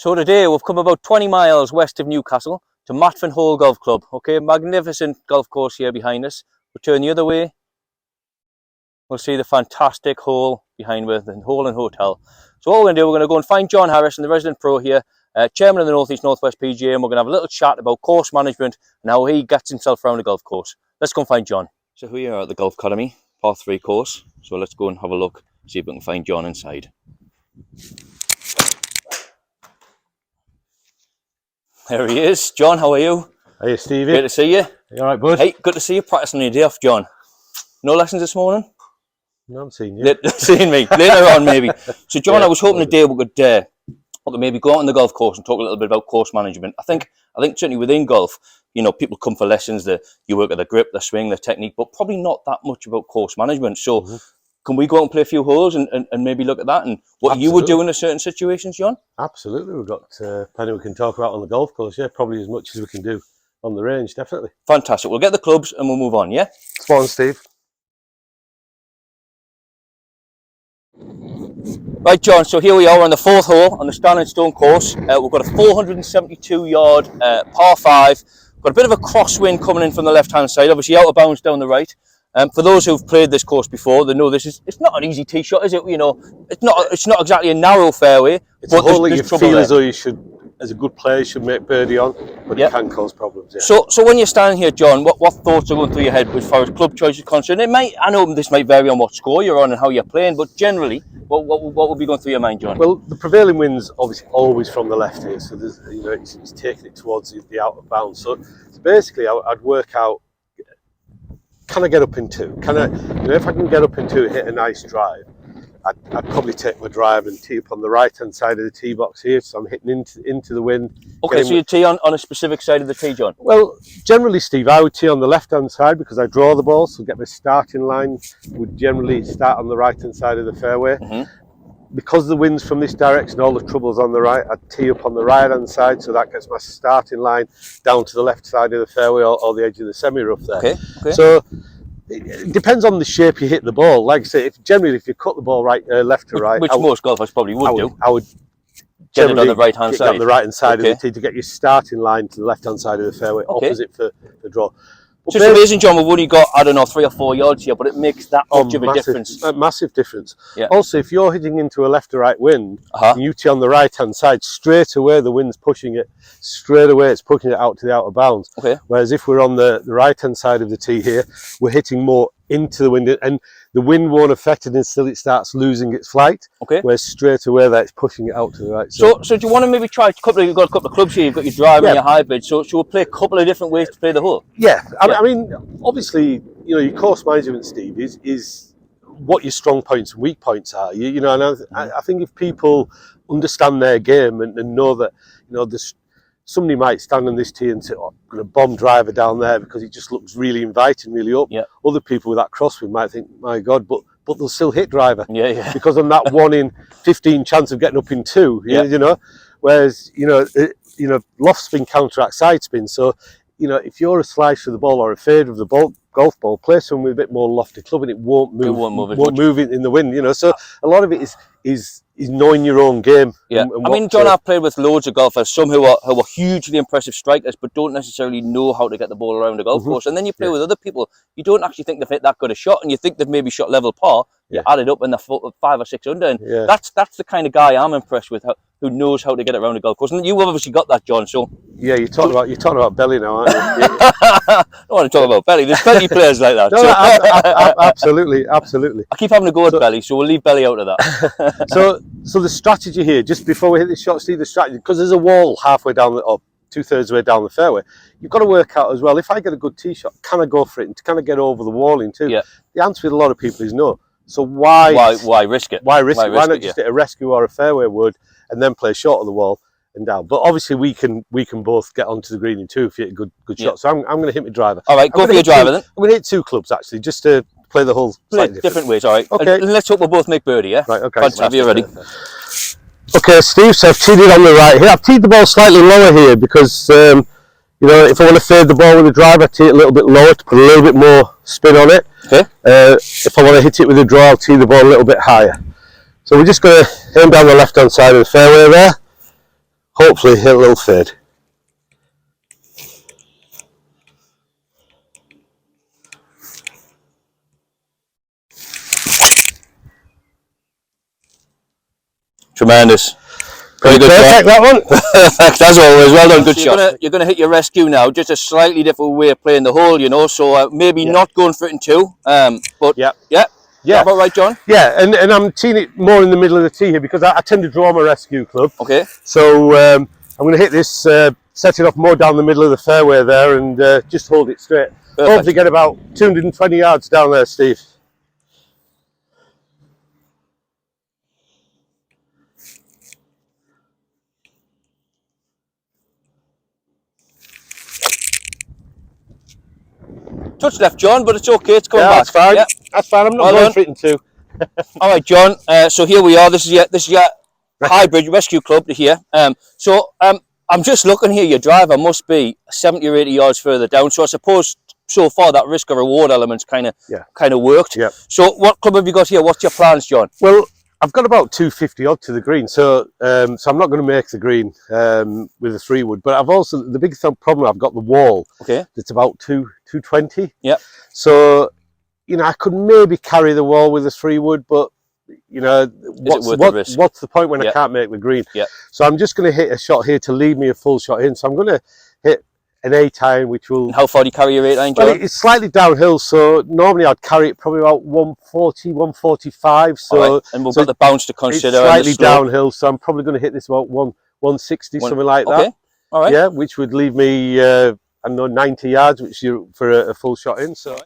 So today we've come about 20 miles west of Newcastle to Matfen Golf Club. Okay, magnificent golf course here behind us. We'll turn the other way. We'll see the fantastic hole behind with the hole and hotel. So what we're going to do, we're going to go and find John Harrison, the resident pro here, chairman of the North East Northwest PGA, and we're going to have a little chat about course management and how he gets himself around the golf course. Let's go and find John. So here we are at the Golf Academy, par 3 course. So let's go and have a look, see if we can find John inside. There he is. John, how are you? Hey, Stevie. Great to see you. You all right, bud? Hey, good to see you practicing your day off, John. No lessons this morning? No, I'm seeing you. Seeing me. Later on, maybe. So, John, yeah, I was hoping today we could maybe go out on the golf course and talk a little bit about course management. I think certainly within golf, you know, people come for lessons, you work at the grip, the swing, the technique, but probably not that much about course management. So, can we go out and play a few holes and maybe look at that and what you would do in a certain situations, John? Absolutely. We've got plenty we can talk about on the golf course, yeah, probably as much as we can do on the range, definitely. Fantastic. We'll get the clubs and we'll move on, yeah? Spot on, Steve. Right, John, so here we are on the 4th hole on the Standing Stone course. We've got a 472-yard par 5. Got a bit of a crosswind coming in from the left-hand side, obviously out of bounds down the right. For those who've played this course before, they know it's not an easy tee shot, is it? You know, it's not exactly a narrow fairway. It's a hole that you feel as though you should, as a good player, you should make birdie on, but it can cause problems. Yeah. So when you're standing here, John, what thoughts are going through your head as far as club choice is concerned? I know this might vary on what score you're on and how you're playing, but generally, what would be going through your mind, John? Well, the prevailing wind's obviously always from the left here, so there's, you know, it's taking it towards the out of bounds. So basically, I'd work out. Can I get up in 2? Can I, you know, if I can get up in 2, hit a nice drive, I'd probably take my drive and tee up on the right-hand side of the tee box here, so I'm hitting into the wind. Okay, so you tee on a specific side of the tee, John? Well, generally, Steve, I would tee on the left-hand side because I draw the ball, so get my starting line would generally start on the right-hand side of the fairway. Because the wind's from this direction, all the trouble's on the right, I'd tee up on the right-hand side, so that gets my starting line down to the left side of the fairway or the edge of the semi-rough there. Okay. So it depends on the shape you hit the ball. Like I say, if you cut the ball left to right, which most golfers probably would do. I would get it on the right-hand side. On the right-hand side of the tee to get your starting line to the left-hand side of the fairway, opposite for the draw. So it's amazing, John, we've only got, I don't know, 3 or 4 yards here, but it makes that much of a difference. A massive difference. Yeah. Also, if you're hitting into a left to right wind, and you tee on the right-hand side, straight away the wind's pushing it, straight away it's pushing it out to the outer bounds. Whereas if we're on the right-hand side of the tee here, we're hitting more into the wind, and the wind won't affect it until it starts losing its flight. Whereas straight away that's pushing it out to the right. So do you want to maybe try you've got a couple of clubs here, you've got your driver and your hybrid, so we'll play a couple of different ways to play the hole? Yeah, I mean, obviously, you know, your course management, Steve, is what your strong points and weak points are. You know, and I think if people understand their game and know that, you know, somebody might stand on this tee and say, "Oh, I'm going to bomb driver down there because it just looks really inviting, really up." Other people with that crosswind might think, "My God," but they'll still hit driver. Because on that 1 in 15 chance of getting up in 2, you know. Whereas you know, loft spin counteracts side spin. So you know, if you're a slice of the ball or a fade of the golf ball, play someone with a bit more lofty club and it won't move. It won't move in the wind. You know, so a lot of it is knowing your own game. Yeah, and I mean, John, I've played with loads of golfers, some who are hugely impressive strikers, but don't necessarily know how to get the ball around the golf course. And then you play with other people, you don't actually think they've hit that good a shot, and you think they've maybe shot level par. You add it up and they're 5 or 6 under, and that's the kind of guy I'm impressed with, who knows how to get it around the golf course. And you've obviously got that, John. So yeah, you're talking about belly now, aren't you? I don't want to talk about belly. There's plenty of players like that. No, absolutely. I keep having to go at belly, so we'll leave belly out of that. So the strategy here, just before we hit this shot, Steve, the strategy, because there's a wall halfway down or 2/3 of the way down the fairway, you've got to work out as well, if I get a good tee shot, can I go for it and can I get over the wall in 2? The answer with a lot of people is no. So why risk it? Why not just hit a rescue or a fairway wood and then play short of the wall and down? But obviously we can both get onto the green in 2 if you hit a good shot. So I'm going to hit my driver. All right, go for your driver then. I'm going to hit 2 clubs actually, just to play the whole slightly different ways. All right. Okay. And let's hope we'll both make birdie. Yeah. Right. Okay. Fantastic. You're ready. Okay, Steve. So I've teed it on the right here. I've teed the ball slightly lower here because you know, if I want to fade the ball with the driver, I tee it a little bit lower to put a little bit more spin on it. If I want to hit it with a draw, I'll tee the ball a little bit higher. So we're just going to aim down the left-hand side of the fairway there. hopefully hit a little fade. Tremendous. Very good Perfect, that one. Perfect, as always. Well done, good shot. You're going to hit your rescue now, just a slightly different way of playing the hole, you know, so maybe not going for it in two, but yeah. Is that about right, John? Yeah, and I'm teeing it more in the middle of the tee here because I tend to draw my rescue club. Okay. So I'm going to hit this, set it off more down the middle of the fairway there and just hold it straight. Perfect. Hopefully get about 220 yards down there, Steve. Touch left, John, but it's okay. It's coming back. That's fine. Yeah. That's fine. I'm not going for it in two. All right, John. So here we are. This is your hybrid rescue club to here. I'm just looking here. Your driver must be 70 or 80 yards further down. So I suppose so far that risk of reward element's kind of worked. Yeah. So what club have you got here? What's your plans, John? Well, I've got about 250 odd to the green, so I'm not going to make the green with a 3-wood. But I've also the big problem. I've got the wall. Okay. It's about 220. Yeah. So you know, I could maybe carry the wall with a 3-wood, but you know, what's the point when I can't make the green? Yeah. So I'm just going to hit a shot here to leave me a full shot in. So I'm going to hit an 8-iron, which will... And how far do you carry your 8-iron, John? Well, it's slightly downhill, so normally I'd carry it probably about 140, 145. So, right. And we've got the bounce to consider. It's slightly downhill, so I'm probably going to hit this about 160, something like that. Okay, all right. Yeah, which would leave me, I don't know, 90 yards, which for a full shot in. So.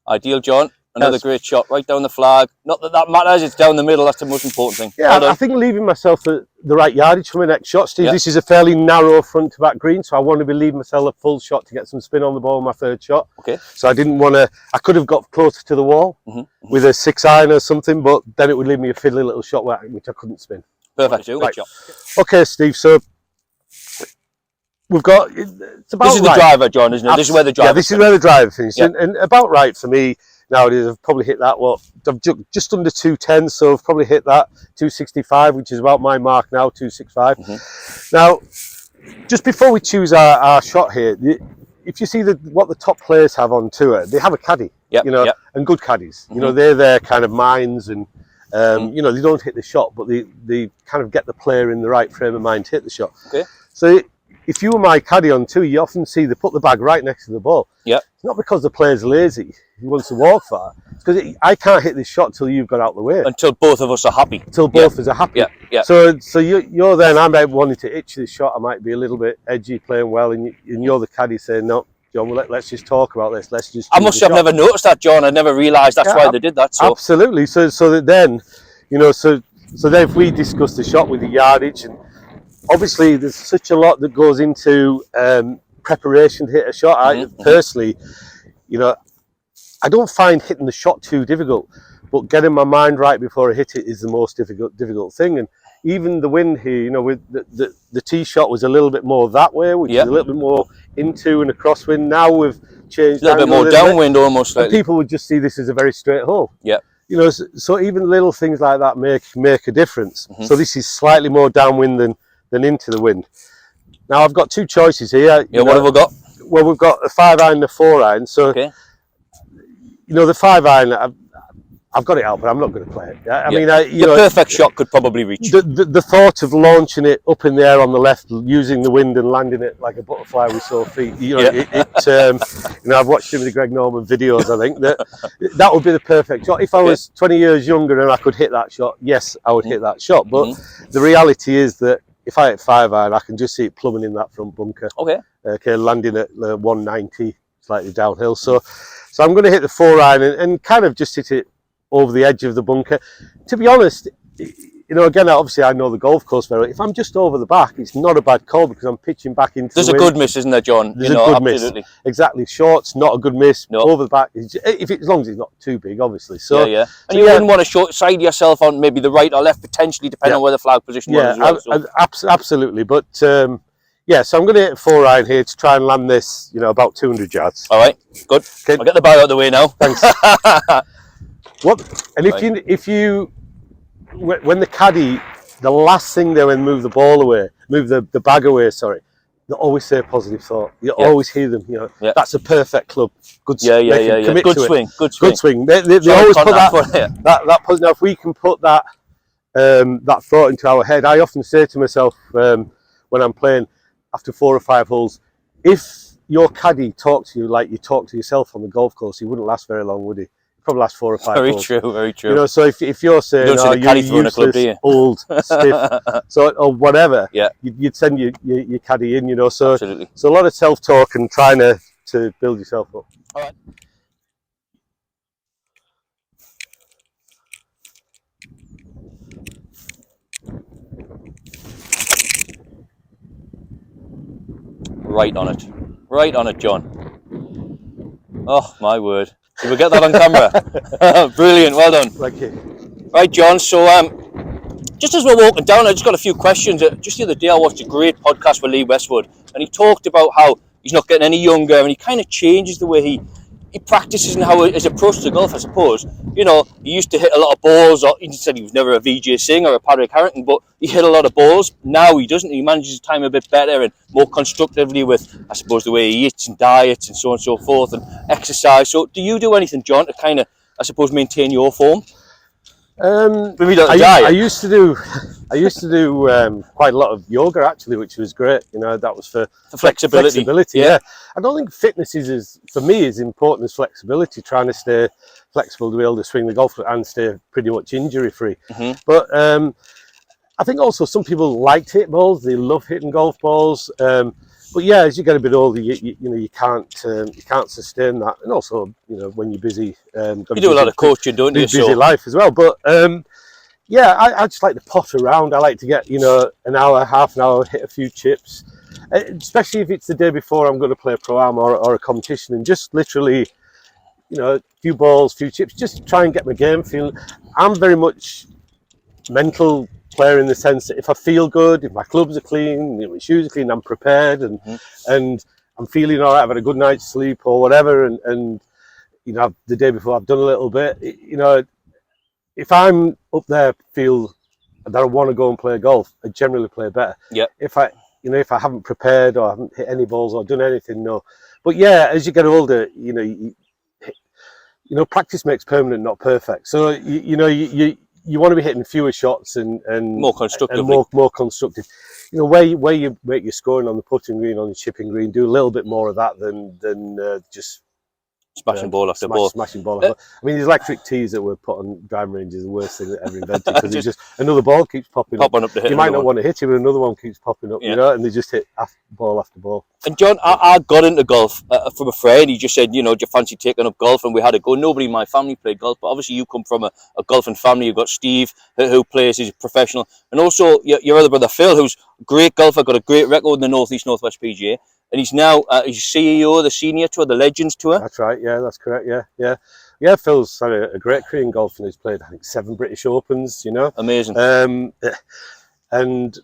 Ideal, John. Another great shot right down the flag. Not that matters, it's down the middle, that's the most important thing. Yeah, I think leaving myself the right yardage for my next shot, Steve. Yeah. This is a fairly narrow front to back green, so I want to be leaving myself a full shot to get some spin on the ball on my third shot. Okay. So I didn't want to, I could have got closer to the wall with a 6-iron or something, but then it would leave me a fiddly little shot which I couldn't spin. Perfect, right. Shot. Okay, Steve, so we've got, it's about This is the driver, John, isn't it? This is where the driver this is where the driver finished. Yeah. And about right for me nowadays. I've probably hit that, I've just under 210, so I've probably hit that 265, which is about my mark now, 265. Now, just before we choose our shot here, if you see what the top players have on tour, they have a caddy, you know, and good caddies. You know, they're their kind of minds, and you know, they don't hit the shot, but they kind of get the player in the right frame of mind to hit the shot. Okay. So if you were my caddy on tour, you often see they put the bag right next to the ball. Yeah. It's not because the player's lazy, he wants to walk far. It's because I can't hit this shot till you've got out the way. Until both of us are happy. Until both of us are happy. Yeah, yeah. So you're then, I might be wanting to itch this shot, I might be a little bit edgy, playing well, and you're the caddy saying, no, John, well, let's just talk about this. Let's just. I must have never noticed that, John. I never realised that's why they did that. So. Absolutely. So that then, you know, so then if we discuss the shot with the yardage, and obviously there's such a lot that goes into preparation to hit a shot. I personally, you know, I don't find hitting the shot too difficult, but getting my mind right before I hit it is the most difficult thing. And even the wind here, you know, with the tee shot was a little bit more that way, which is a little bit more into and a crosswind. Now we've changed a little bit more downwind almost. And people would just see this as a very straight hole. Yeah. You know, so even little things like that make a difference. So this is slightly more downwind than into the wind. Now I've got two choices here. Yeah, what have we got? Well, we've got a 5-iron and a 4-iron. So, you know, the 5-iron, I've got it out, but I'm not going to play it. I mean, you know, perfect shot could probably reach. The thought of launching it up in the air on the left, using the wind and landing it like a butterfly with sore feet. You know, you know, I've watched some of the Greg Norman videos. I think that would be the perfect shot. If I was 20 years younger and I could hit that shot, yes, I would hit that shot. But the reality is that if I hit 5-iron, I can just see it plumbing in that front bunker. Okay, landing at 190, slightly downhill. So I'm going to hit the 4-iron and kind of just hit it over the edge of the bunker. To be honest, you know, again, obviously I know the golf course very well. If I'm just over the back, it's not a bad call because I'm pitching back into There's the a wind. good miss, isn't there, John? There's a good miss. Exactly. Short's not a good miss. No. Over the back, as long as it's not too big, obviously. So And you wouldn't want to short side yourself on maybe the right or left, potentially, depending on where the flag position was as well. So. Absolutely. But yeah, so I'm going to hit a 4-iron here to try and land this, you know, about 200 yards. All right, good. Okay. I'll get the bar out of the way now. Thanks. What? And if you when the caddy, the last thing they move the ball away, move the bag away. Sorry, they always say a positive thought. You always hear them. You know, that's a perfect club. Good. Commit Good to swing. it. Good swing. Good swing. They always put that positive. Now, if we can put that that thought into our head, I often say to myself when I'm playing after 4 or 5 holes, if your caddy talked to you like you talk to yourself on the golf course, he wouldn't last very long, would he? Probably last 4 or 5 holes. Very true. You know, so if you're saying, you don't see the caddy throwing a club, do you? old, stiff, so or whatever, yeah, you'd send your caddy in. You know, so absolutely. So a lot of self-talk and trying to build yourself up. All right. Right on it, John. Oh my word! Did we get that on camera? Brilliant, well done. Thank you. Right, John. So just as we're walking down, I just got a few questions. Just the other day, I watched a great podcast with Lee Westwood, and he talked about how he's not getting any younger, and he kind of changes the way he practices and how his approach to golf, I suppose. You know, he used to hit a lot of balls, or he said he was never a VJ Singh or a Padraig Harrington, but he hit a lot of balls. Now he doesn't. He manages his time a bit better and more constructively with, I suppose, the way he eats and diets and so on and so forth, and exercise. So do you do anything, John, to kind of, I suppose, maintain your form? I used to do quite a lot of yoga actually, which was great. You know, that was for flexibility. Yeah, I don't think fitness is for me as important as flexibility. Trying to stay flexible to be able to swing the golf and stay pretty much injury free. But I think also some people like to hit balls. They love hitting golf balls. But yeah, as you get a bit older, you know you can't sustain that, and also you know when you're busy, you do a lot of coaching, don't you? Busy life as well. But yeah, I just like to pot around. I like to get an hour, half an hour, hit a few chips, especially if it's the day before I'm going to play a pro-am or a competition, and just literally, a few balls, few chips, just try and get my game feeling. I'm very much mental player in the sense that if I feel good, if my clubs are clean, my shoes are clean, I'm prepared and I'm feeling all right, I've had a good night's sleep or whatever, and the day before I've done a little bit, if I'm up there feel that I want to go and play golf, I generally play better. Yeah. If I haven't prepared or I haven't hit any balls or done anything, no. But yeah, as you get older, practice makes permanent, not perfect. So you want to be hitting fewer shots and more constructive, and more constructive. Where you make your scoring on the putting green, on the chipping green, do a little bit more of that than just smashing ball after ball. Smashing ball. I mean, these electric tees that were put on driving ranges are the worst thing that ever invented, because it's just another ball keeps popping up. You might not want to hit it, but another one keeps popping up, and they just hit ball after ball. And John, I got into golf from a friend. He just said, do you fancy taking up golf? And we had a go. Nobody in my family played golf, but obviously you come from a golfing family. You've got Steve, who plays, he's a professional. And also your other brother, Phil, who's a great golfer, got a great record in the Northwest PGA. And he's now he's CEO of the Senior Tour, the Legends Tour. That's right, yeah, that's correct, yeah. Phil's had a great career in golf, and he's played, I think, 7 British Opens, Amazing. And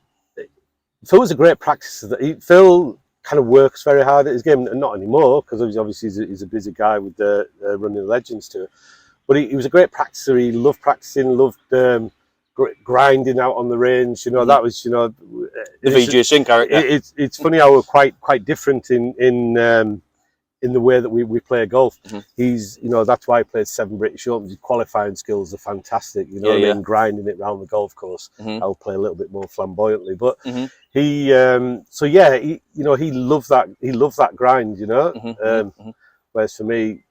Phil was a great practicer. Phil kind of works very hard at his game, and not anymore, because obviously he's a busy guy with running the Legends Tour. But he was a great practicer. He loved practicing, loved grinding out on the range. That was the VJ Singh character. It's funny how we're quite different in the way that we play golf. He's that's why he played 7 British Opens. His qualifying skills are fantastic. Grinding it around the golf course. I'll play a little bit more flamboyantly, but he he loved that. He loved that grind. Whereas for me,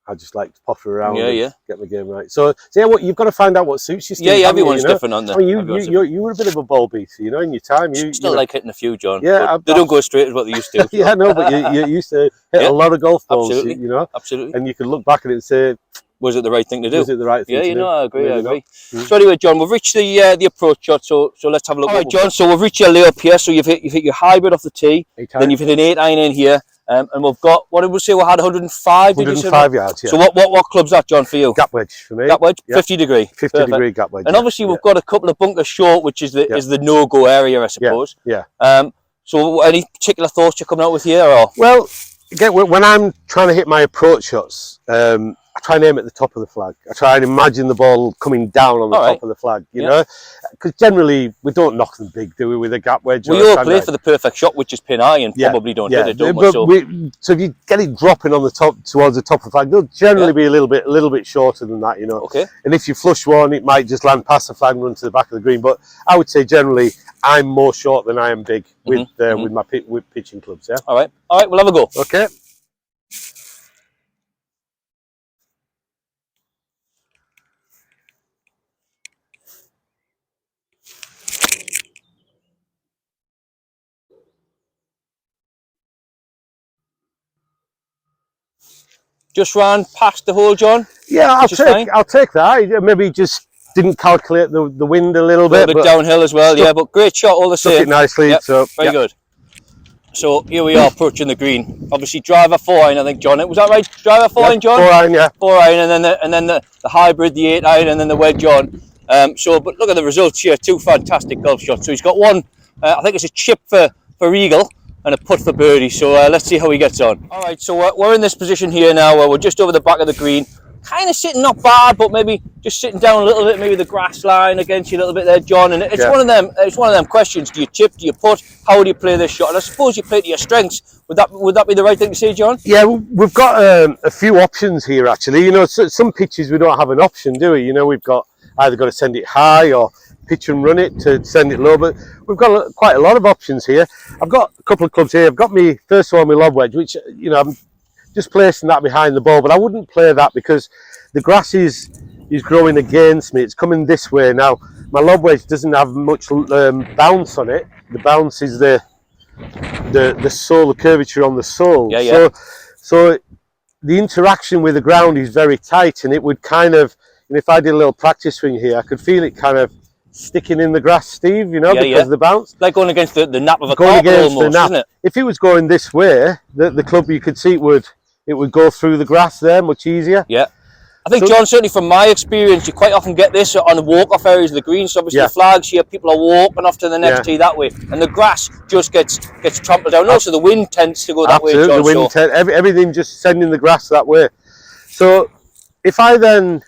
I just like to potter around and get my game right. So what you've got to find out what suits you. Steve, everyone's different on there. I mean, you were a bit of a ball beater, in your time. You still like hitting a few, John. Yeah, they don't go straight as what they used to. Yeah, no, but you used to hit a lot of golf balls. Absolutely. And you could look back at it and say, was it the right thing to do? Was it the right thing to do? I agree. So anyway, John, we've reached the approach shot, so let's have a look. All right, John, so we've reached your layup here. So you've hit your hybrid off the tee, then you've hit an 8-iron in here. And we've got, what did we say, we had 105? 105 yards, yeah. So what club's that, John, for you? Gap wedge for me. Gap wedge, yeah. 50 degree. 50 degree gap wedge. And obviously we've got a couple of bunkers short, which is the no-go area, I suppose. Yeah. So any particular thoughts you're coming out with here? Or? Well, again, when I'm trying to hit my approach shots, I try and aim at the top of the flag. I try and imagine the ball coming down on the top of the flag, you know, because generally we don't knock them big, do we, with a gap wedge? We all play for the perfect shot, which is pin high, and probably don't hit it, don't we? So if you get it dropping on the top towards the top of the flag, they'll generally be a little bit shorter than that, you know. Okay. And if you flush one, it might just land past the flag and run to the back of the green. But I would say generally I'm more short than I am big with my pitching clubs. Yeah. All right, we'll have a go. Okay. Just ran past the hole, John. Yeah, I'll take that. Maybe just didn't calculate the wind a little bit. A little bit downhill as well, but great shot all the same. Took it nicely. So very good. So here we are approaching the green. Obviously driver 4-iron, I think, John. Was that right? Driver 4-iron, John? 4-iron, yeah. 4-iron, and then the hybrid, the 8-iron, and then the wedge on. But look at the results here. 2 fantastic golf shots. So he's got one. I think it's a chip for eagle and a putt for birdie. So let's see how he gets on. All right. So we're in this position here now where we're just over the back of the green. Kind of sitting not bad, but maybe just sitting down a little bit, maybe the grass line against you a little bit there, John. And it's one of them. It's one of them questions. Do you chip? Do you putt? How do you play this shot? And I suppose you play to your strengths. Would that be the right thing to say, John? Yeah, we've got a few options here actually. You know, some pitches we don't have an option, do we? You know, we've got either got to send it high or pitch and run it to send it low. But we've got quite a lot of options here. I've got a couple of clubs here. I've got me first one, my lob wedge, which you know I'm just placing that behind the ball, but I wouldn't play that because the grass is growing against me. It's coming this way now. My lob wedge doesn't have much bounce on it. The bounce is the sole, the curvature on the sole. So the interaction with the ground is very tight, and it would kind of, and if I did a little practice swing here, I could feel it kind of sticking in the grass, Steve, you know, because of the bounce. Like going against the nap of a carpet almost, isn't it? If it was going this way, the club, you could see it would go through the grass there much easier. Yeah. I think, John, certainly from my experience, you quite often get this on the walk-off areas of the green. So obviously the flags here, people are walking off to the next tee that way, and the grass just gets trampled down. Also, the wind tends to go that way, John. The wind everything just sending the grass that way. So if I then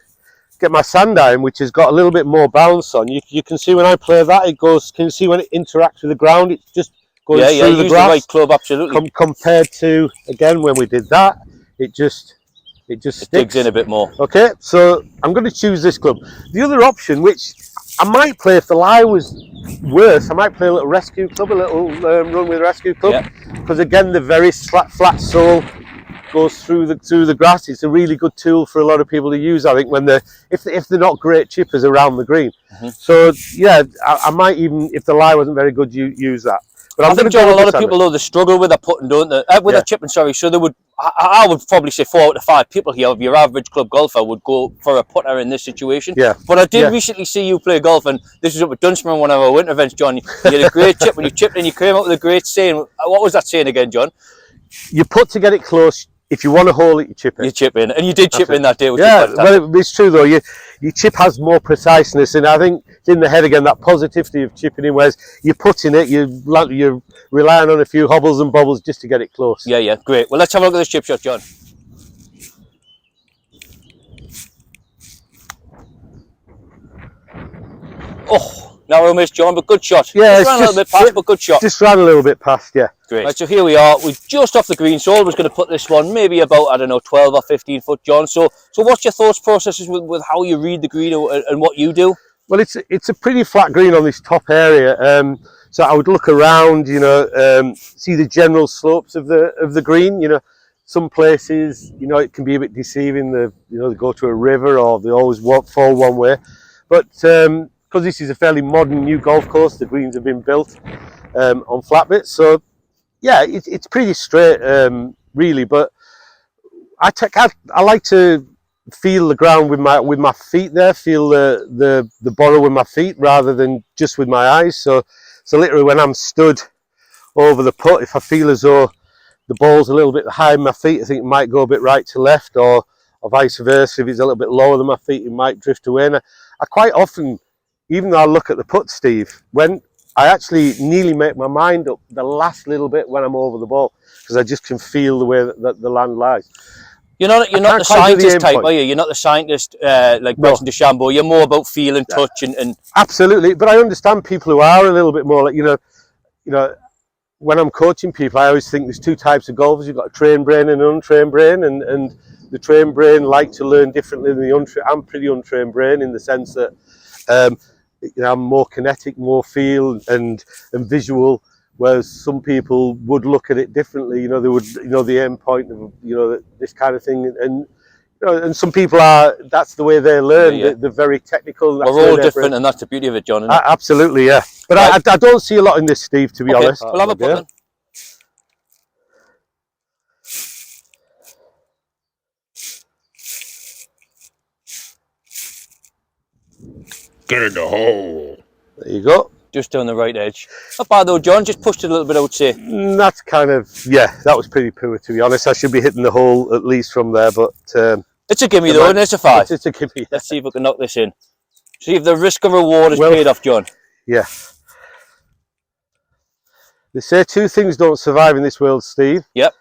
get my sand iron, which has got a little bit more bounce on, you can see when I play that, it goes. Can you see when it interacts with the ground? It just goes through the grass. The right club, absolutely. Compared to again when we did that, it just digs in a bit more. Okay, so I'm going to choose this club. The other option, which I might play if the lie was worse, I might play a little rescue club, a little run with a rescue club, because again the very flat sole goes through the grass. It's a really good tool for a lot of people to use, I think, when if they're not great chippers around the green. So yeah, I might even, if the lie wasn't very good, use that. But I think, John, a lot of people, though, they struggle with their putting, don't they? With their chipping, sorry. So they would, I would probably say 4 out of 5 people here of your average club golfer would go for a putter in this situation. But I did recently see you play golf, and this was up at Dunsmuir, one of our winter events, John. You had a great chip when you chipped in. You came out with a great saying. What was that saying again, John? You put to get it close. If you want to hole it, you chip in. You chip in, and you did chip in that day. Which well, it's true though. Your chip has more preciseness, and I think it's in the head again, that positivity of chipping in. Whereas you're putting it, you're relying on a few hobbles and bobbles just to get it close. Yeah, great. Well, let's have a look at this chip shot, John. Oh. Narrow miss, John, but good shot. Yeah, just ran a little bit past, but good shot. Just ran a little bit past, yeah. Great. Right, so here we are. We're just off the green. So I was going to put this one maybe about, I don't know, 12 or 15 foot, John. So what's your thoughts processes with how you read the green and what you do? Well, it's a pretty flat green on this top area. So I would look around, you know, see the general slopes of the green. You know, some places, you know, it can be a bit deceiving. They go to a river or they always fall one way, but because this is a fairly modern new golf course, the greens have been built on flat bits. So yeah, it's pretty straight, really. But I like to feel the ground with my feet there, feel the borrow with my feet rather than just with my eyes. So literally when I'm stood over the putt, if I feel as though the ball's a little bit high in my feet, I think it might go a bit right to left, or vice versa. If it's a little bit lower than my feet, it might drift away. And I quite often, even though I look at the putt, Steve, when I actually nearly make my mind up the last little bit when I'm over the ball, because I just can feel the way that the land lies. You're not the quite do the scientist aim type, point. are you? You're not the scientist like No. Bryson DeChambeau. You're more about feel and touch and Absolutely, but I understand people who are a little bit more like, you know, when I'm coaching people, I always think there's two types of golfers. You've got a trained brain and an untrained brain, and the trained brain like to learn differently than the untrained. I'm pretty untrained brain in the sense that you know, I'm more kinetic, more feel and visual, whereas some people would look at it differently. You know, they would, you know, the end point of, you know, this kind of thing, and you know, and some people are, that's the way they learn. Yeah. They're very technical. we're all different, and that's the beauty of it, John. Isn't it? Absolutely, yeah. But Right. I don't see a lot in this, Steve, to be Okay, honest. we'll have a putt then. Get in the hole. There you go. Just down the right edge. Not bad though, John. Just pushed it a little bit, I would say. That's kind of, yeah, that was pretty poor, to be honest. I should be hitting the hole at least from there, but It's a gimme though, and it's a 5. it's a gimme. Let's see if we can knock this in. See if the risk and reward is paid off, John. Yeah. They say two things don't survive in this world, Steve. Yep.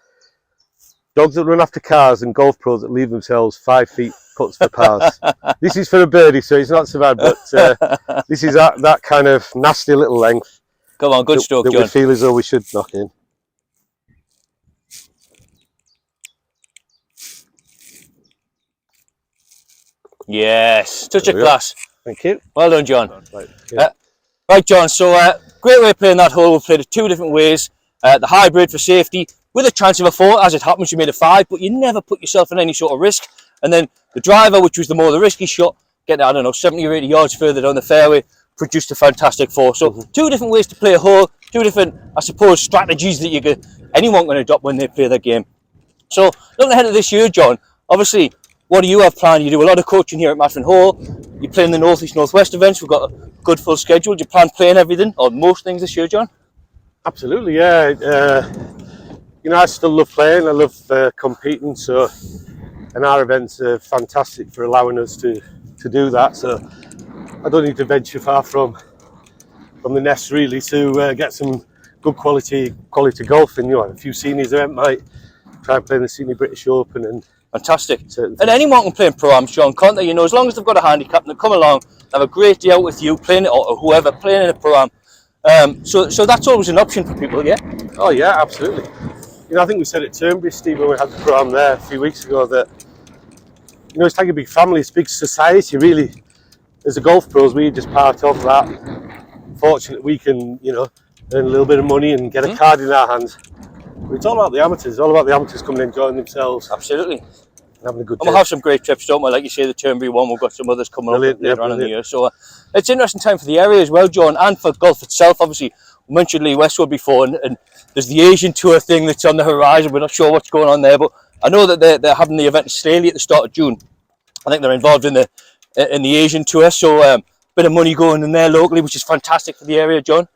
Dogs that run after cars and golf pros that leave themselves 5 feet putts for pars. This is for a birdie, so it's not so bad, but this is that kind of nasty little length. Come on, good stroke, that John. we feel as though we should knock in. Yes, touch of There we class. Thank you. Well done, John. Right, yeah. Right, John, so great way of playing that hole. We've played it 2 different ways. The hybrid for safety, with a chance of a 4, as it happens, you made a 5, but you never put yourself in any sort of risk. And then the driver, which was the more the risky shot, getting, I don't know, 70 or 80 yards further down the fairway, produced a fantastic 4. So 2 different ways to play a hole, 2 different, I suppose, strategies that anyone can adopt when they play their game. So looking ahead of this year, John, obviously, what do you have planned? You do a lot of coaching here at Matfen Hall. You play in the North East North West events. We've got a good full schedule. Do you plan playing everything or most things this year, John? Absolutely, yeah. You know, I still love playing. I love competing. So, and our events are fantastic for allowing us to do that. So, I don't need to venture far from the nest really to get some good quality golfing. You know, a few seniors event might try and play in the Senior British Open and. Fantastic. And anyone can play in pro-ams, John, can't they? You know, as long as they've got a handicap and they come along, have a great day out with you playing it, or whoever playing in a pro-am. So that's always an option for people, yeah? Oh yeah, absolutely. You know, I think we said at Turnberry, Steve, when we had the pro-am there a few weeks ago, that, you know, it's like a big family, it's a big society, really. As a golf pros, we're just part of that. Fortunate we can, you know, earn a little bit of money and get a card in our hands. But it's all about the amateurs. It's all about the amateurs coming and enjoying themselves. Absolutely. And having a good day. And we'll have some great trips, don't we? Like you say, the Turnberry one, we've got some others coming up later on in the year. So it's an interesting time for the area as well, John, and for golf itself. Obviously, we mentioned Lee Westwood before, and there's the Asian Tour thing that's on the horizon. We're not sure what's going on there, but I know that they're having the event in Slaley at the start of June. I think they're involved in the Asian Tour, so a bit of money going in there locally, which is fantastic for the area, John.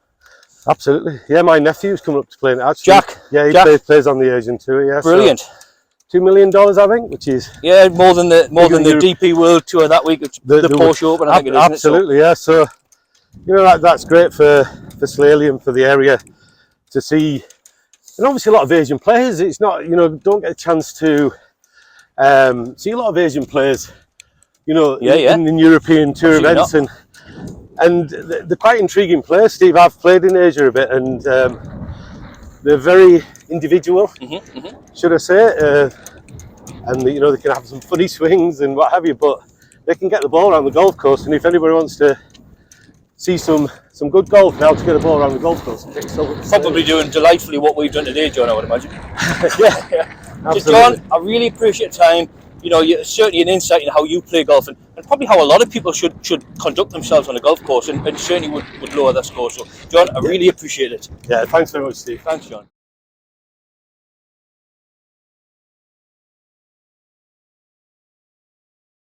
Absolutely. Yeah, my nephew's coming up to play in it, actually. Jack. Yeah, he plays on the Asian Tour, yeah. Brilliant. So $2 million, I think, which is... Yeah, more than the DP World Tour that week, the Porsche Open, I think it is. Absolutely, yeah. So, you know, that's great for Slaley and for the area to see. And obviously a lot of Asian players. It's not, you know, don't get a chance to see a lot of Asian players, you know, in European Tour events. And they're quite intriguing players, Steve. I've played in Asia a bit, and they're very individual, should I say. And, you know, they can have some funny swings and what have you, but they can get the ball around the golf course. And if anybody wants to see some good golf, now to get the ball around the golf course. Probably doing delightfully what we've done today, John, I would imagine. Yeah, so, John, I really appreciate your time. You know, you're certainly an insight in how you play golf, and probably how a lot of people should conduct themselves on a golf course, and certainly would lower their score. So, John, I really appreciate it. Yeah, thanks very much, Steve. Thanks, John.